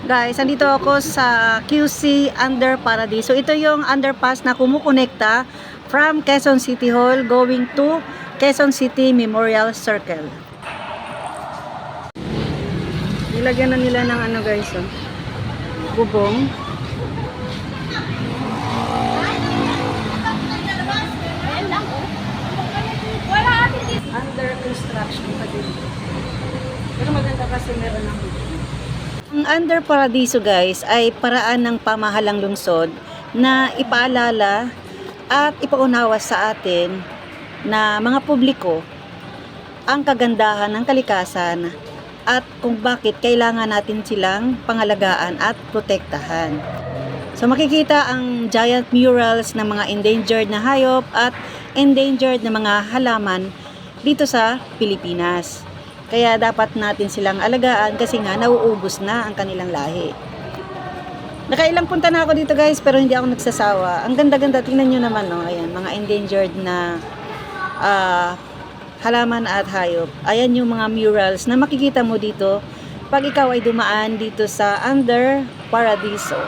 Guys, andito ako sa QC Under Paradiso. Ito yung underpass na kumukonekta from Quezon City Hall going to Quezon City Memorial Circle. Nilagyan na nila ng ano guys, oh, bubong. Under construction pa din. Pero maganda kasi meron ng bubong. Ang Under Paradiso guys ay paraan ng pamahalang lungsod na ipaalala at ipaunawa sa atin na mga publiko ang kagandahan ng kalikasan at kung bakit kailangan natin silang pangalagaan at protektahan. So makikita ang giant murals ng mga endangered na hayop at endangered na mga halaman dito sa Pilipinas. Kaya dapat natin silang alagaan kasi nga nauubos na ang kanilang lahi. Nakailang punta na ako dito guys pero hindi ako nagsasawa. Ang ganda-ganda, tingnan nyo naman, no? Ayan, mga endangered na halaman at hayop. Ayan yung mga murals na makikita mo dito pag ikaw ay dumaan dito sa Under Paradiso.